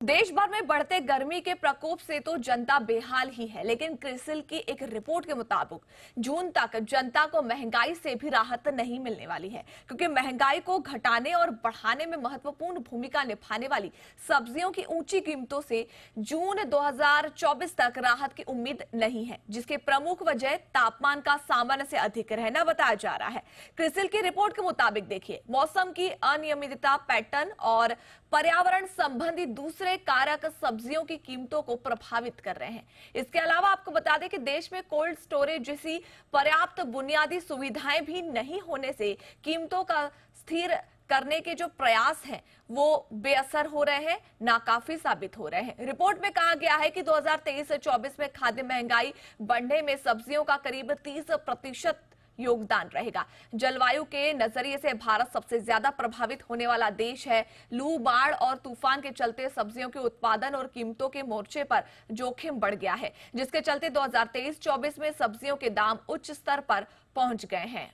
देश भर में बढ़ते गर्मी के प्रकोप से तो जनता बेहाल ही है, लेकिन क्रिसिल की एक रिपोर्ट के मुताबिक जून तक जनता को महंगाई से भी राहत नहीं मिलने वाली है, क्योंकि महंगाई को घटाने और बढ़ाने में महत्वपूर्ण भूमिका निभाने वाली सब्जियों की ऊंची कीमतों से जून 2024 तक राहत की उम्मीद नहीं है, जिसकी प्रमुख वजह तापमान का सामान्य से अधिक रहना बताया जा रहा है। क्रिसिल की रिपोर्ट के मुताबिक देखिए, मौसम की अनियमितता, पैटर्न और पर्यावरण संबंधी दूसरे कारक सब्जियों की कीमतों को प्रभावित कर रहे हैं। इसके अलावा आपको बता दें कि देश में कोल्ड स्टोरेज जैसी पर्याप्त बुनियादी सुविधाएं भी नहीं होने से कीमतों का स्थिर करने के जो प्रयास हैं वो बेअसर हो रहे हैं, नाकाफी साबित हो रहे हैं। रिपोर्ट में कहा गया है कि 2023-24 में खाद्य महंगाई बढ़ने में सब्जियों का करीब 30% योगदान रहेगा। जलवायु के नजरिए से भारत सबसे ज्यादा प्रभावित होने वाला देश है। लू, बाढ़ और तूफान के चलते सब्जियों के उत्पादन और कीमतों के मोर्चे पर जोखिम बढ़ गया है, जिसके चलते 2023-24 में सब्जियों के दाम उच्च स्तर पर पहुंच गए हैं।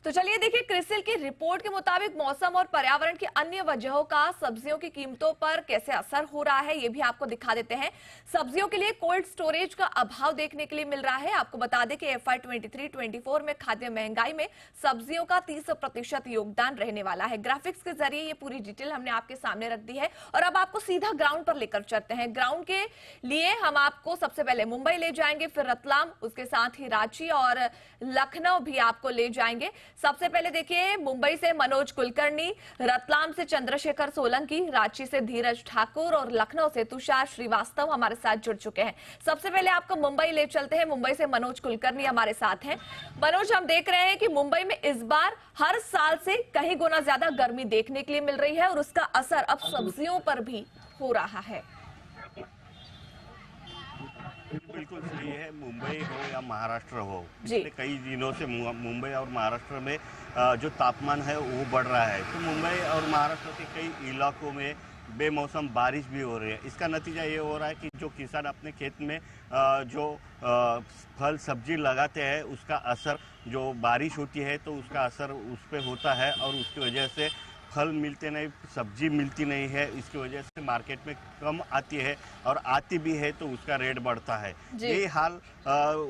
तो चलिए देखिए, क्रिसिल की रिपोर्ट के मुताबिक मौसम और पर्यावरण की अन्य वजहों का सब्जियों की कीमतों पर कैसे असर हो रहा है, ये भी आपको दिखा देते हैं। सब्जियों के लिए कोल्ड स्टोरेज का अभाव देखने के लिए मिल रहा है। आपको बता दें कि FY 23-24 में खाद्य महंगाई में सब्जियों का 30% योगदान रहने वाला है। ग्राफिक्स के जरिए ये पूरी डिटेल हमने आपके सामने रख दी है और अब आपको सीधा ग्राउंड पर लेकर चलते हैं। ग्राउंड के लिए हम आपको सबसे पहले मुंबई ले जाएंगे, फिर रतलाम, उसके साथ ही रांची और लखनऊ भी आपको ले जाएंगे। सबसे पहले देखिए, मुंबई से मनोज कुलकर्णी, रतलाम से चंद्रशेखर सोलंकी, रांची से धीरज ठाकुर और लखनऊ से तुषार श्रीवास्तव हमारे साथ जुड़ चुके हैं। सबसे पहले आपको मुंबई ले चलते हैं। मुंबई से मनोज कुलकर्णी हमारे साथ हैं। मनोज, हम देख रहे हैं कि मुंबई में इस बार हर साल से कहीं गुना ज्यादा गर्मी देखने के लिए मिल रही है और उसका असर अब सब्जियों पर भी हो रहा है। बिल्कुल सही है। मुंबई हो या महाराष्ट्र हो, जी। पिछले कई दिनों से मुंबई और महाराष्ट्र में जो तापमान है वो बढ़ रहा है। तो मुंबई और महाराष्ट्र के कई इलाकों में बेमौसम बारिश भी हो रही है। इसका नतीजा ये हो रहा है कि जो किसान अपने खेत में जो फल सब्जी लगाते हैं उसका असर, जो बारिश होती है तो उसका असर उस पर होता है और उसकी वजह से फल मिलते नहीं, सब्जी मिलती नहीं है। इसकी वजह से मार्केट में कम आती है और आती भी है तो उसका रेट बढ़ता है। यही हाल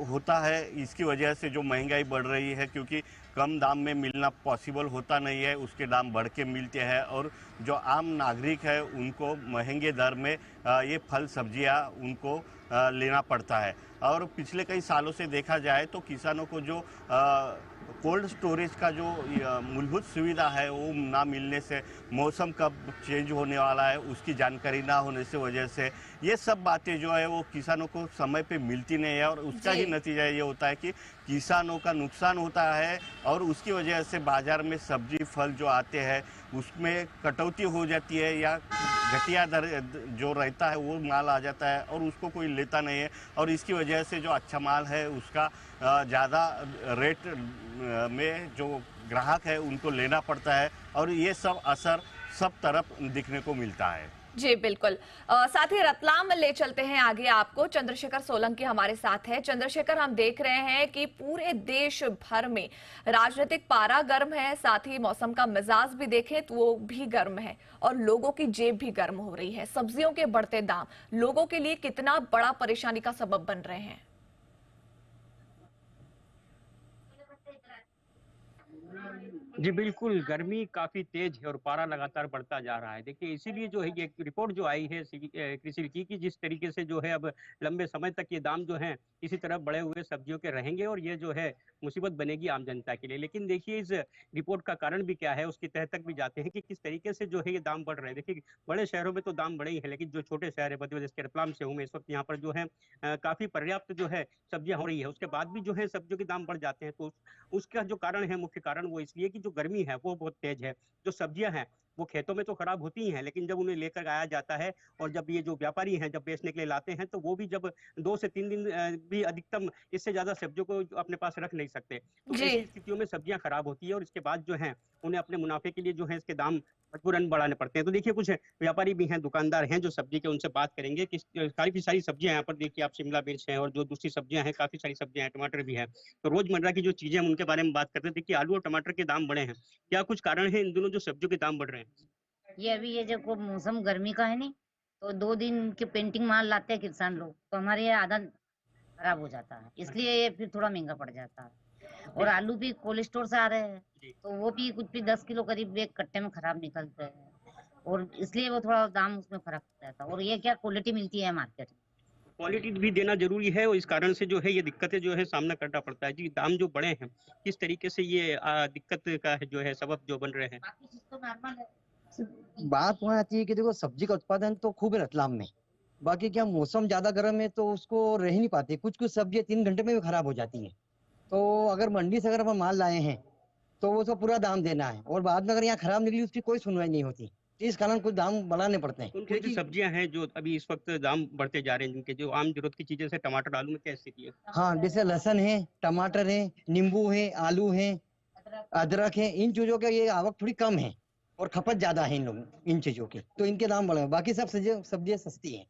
होता है। इसकी वजह से जो महंगाई बढ़ रही है, क्योंकि कम दाम में मिलना पॉसिबल होता नहीं है, उसके दाम बढ़ के मिलते हैं और जो आम नागरिक है उनको महंगे दर में ये फल सब्जियां उनको लेना पड़ता है। और पिछले कई सालों से देखा जाए तो किसानों को जो कोल्ड स्टोरेज का जो मूलभूत सुविधा है वो ना मिलने से, मौसम कब चेंज होने वाला है उसकी जानकारी ना होने से वजह से ये सब बातें जो है वो किसानों को समय पे मिलती नहीं है और उसका ही नतीजा ये होता है कि किसानों का नुकसान होता है और उसकी वजह से बाजार में सब्जी फल जो आते हैं उसमें कटौती हो जाती है या घटिया दर जो रहता है वो माल आ जाता है और उसको कोई लेता नहीं है और इसकी वजह से जो अच्छा माल है उसका ज़्यादा रेट में जो ग्राहक है उनको लेना पड़ता है और ये सब असर सब तरफ दिखने को मिलता है। जी बिल्कुल। साथ ही रतलाम ले चलते हैं आगे आपको। चंद्रशेखर सोलंकी हमारे साथ है। चंद्रशेखर, हम देख रहे हैं कि पूरे देश भर में राजनीतिक पारा गर्म है, साथ ही मौसम का मिजाज भी देखें तो वो भी गर्म है और लोगों की जेब भी गर्म हो रही है। सब्जियों के बढ़ते दाम लोगों के लिए कितना बड़ा परेशानी का सबब बन रहे हैं? जी बिल्कुल, गर्मी काफ़ी तेज़ है और पारा लगातार बढ़ता जा रहा है। देखिए इसीलिए जो है ये रिपोर्ट जो आई है कृषि की कि जिस तरीके से जो है अब लंबे समय तक ये दाम जो हैं इसी तरह बढ़े हुए सब्जियों के रहेंगे और ये जो है मुसीबत बनेगी आम जनता के लिए। लेकिन देखिए इस रिपोर्ट का कारण भी क्या है, उसकी तह तक भी जाते हैं कि किस तरीके से जो है ये दाम बढ़ रहे हैं। देखिए बड़े शहरों में तो दाम बढ़े ही हैं, लेकिन जो छोटे शहर है, मध्य प्रदेश के रतलाम से हूँ मैं इस वक्त, यहाँ पर जो है काफ़ी पर्याप्त जो है सब्जियाँ हो रही है। उसके बाद भी जो है सब्जियों के दाम बढ़ जाते हैं। तो उसका जो कारण है, मुख्य कारण वो इसलिए कि जो गर्मी है वो बहुत तेज है। जो सब्जियां हैं वो खेतों में तो खराब होती ही हैं, लेकिन जब उन्हें लेकर आया जाता है और जब ये जो व्यापारी हैं जब बेचने के लिए लाते हैं तो वो भी जब 2 से 3 दिन भी अधिकतम, इससे ज्यादा सब्जियों को अपने पास रख नहीं सकते। तो जी। ऐसी स्थितियों में सब्जियां खराब होती है और इसके बाद जो है उन्हें अपने मुनाफे के लिए जो है इसके दाम मजबूरन बढ़ाने पड़ते हैं। तो देखिए कुछ व्यापारी भी हैं, दुकानदार हैं जो सब्जी के, उनसे बात करेंगे कि काफी सारी सब्जियां यहाँ पर देखिए आप, शिमला मिर्च है और जो दूसरी सब्जियां हैं, काफी सारी सब्जियां हैं, टमाटर भी है। तो रोजमर्रा की जो चीजें हम उनके बारे में बात करते हैं। देखिए आलू और टमाटर के दाम बढ़े हैं, क्या कुछ कारण है इन दोनों जो सब्जियों के दाम बढ़ रहे हैं? ये जब को मौसम गर्मी का है नहीं, तो 2 दिन के पेंटिंग माल लाते हैं किसान लोग, तो हमारे यहाँ आधा खराब हो जाता है, इसलिए ये फिर थोड़ा महंगा पड़ जाता है। और आलू भी कोल्ड स्टोर से आ रहे हैं, तो वो भी कुछ भी 10 किलो करीब एक कट्टे में खराब निकलते हैं, और इसलिए वो थोड़ा दाम उसमें फर्क रहता है। और ये क्या क्वालिटी मिलती है मार्केट में। क्वालिटी भी देना जरूरी है और इस कारण से जो है ये दिक्कतें जो है सामना करना पड़ता है। जी, दाम जो बढ़े हैं, किस तरीके से ये दिक्कत का जो है सबब जो बन रहे हैं? बाकी चीज तो नॉर्मल है। बात वहाँ आती है कि देखो सब्जी का उत्पादन तो खूब है रतलाम में, बाकी क्या मौसम ज्यादा गर्म है तो उसको रह ही नहीं पाती, कुछ कुछ सब्जियां 3 घंटे में भी खराब हो जाती है। तो अगर मंडी से अगर अपन माल लाए हैं तो वो उसका पूरा दाम देना है, और बाद में अगर यहाँ खराब निकली उसकी कोई सुनवाई नहीं होती, तो इस कारण कुछ दाम बढ़ाने पड़ते हैं। कौन कौन सी सब्जियां हैं जो अभी इस वक्त दाम बढ़ते जा रहे हैं, जिनके जो आम जरूरत की चीजें से टमाटर आलू में क्या स्थिति है? हाँ, जैसे लहसुन है, टमाटर है, नींबू है, आलू है, अदरक है, इन चीजों का ये आवक थोड़ी कम है और खपत ज्यादा है इन चीजों की, तो इनके दाम बढ़े हैं। बाकी सब सब्जियां सस्ती हैं।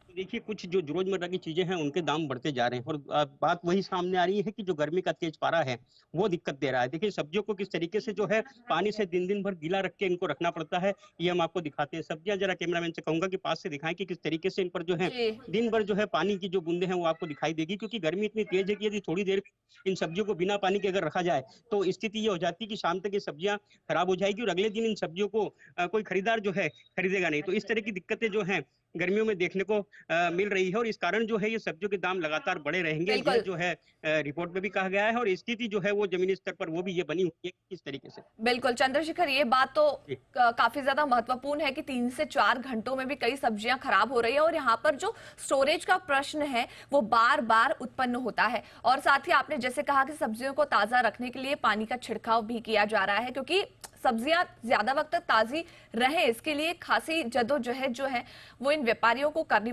तो देखिए कुछ जो रोजमर्रा की चीजें हैं उनके दाम बढ़ते जा रहे हैं और बात वही सामने आ रही है कि जो गर्मी का तेज पारा है वो दिक्कत दे रहा है। देखिए सब्जियों को किस तरीके से जो है पानी से दिन दिन भर गीला रख के इनको रखना पड़ता है, ये हम आपको दिखाते हैं। सब्जियां जरा कैमरामैन से कहूंगा कि पास से दिखाएं कि किस तरीके से इन पर जो है जी दिन भर जो है पानी की जो बूंदे हैं वो आपको दिखाई देगी, क्योंकि गर्मी इतनी तेज है कि यदि थोड़ी देर इन सब्जियों को बिना पानी के अगर रखा जाए तो स्थिति ये हो जाती है कि शाम तक ये सब्जियां खराब हो जाएगी और अगले दिन इन सब्जियों को कोई खरीदार जो है खरीदेगा नहीं। तो इस तरह की दिक्कतें जो है गर्मियों में देखने को मिल रही है और इस कारण जो है ये सब्जियों के दाम लगातार बढ़े रहेंगे। बिल्कुल। यह जो है रिपोर्ट में भी कहा गया है और स्थिति जो है वो जमीनी स्तर पर वो भी ये बनी हुई है किस तरीके से। बिल्कुल चंद्रशेखर, ये बात तो जी। काफी ज्यादा महत्वपूर्ण है कि 3 से 4 घंटों में भी कई सब्जियां खराब हो रही है और यहाँ पर जो स्टोरेज का प्रश्न है वो बार बार उत्पन्न होता है। और साथ ही आपने जैसे कहा कि सब्जियों को ताजा रखने के लिए पानी का छिड़काव भी किया जा रहा है, क्योंकि सब्जियां ज्यादा वक्त तक ताजी रहे इसके लिए खासी जद्दोजहद जो है वो इन व्यापारियों को करनी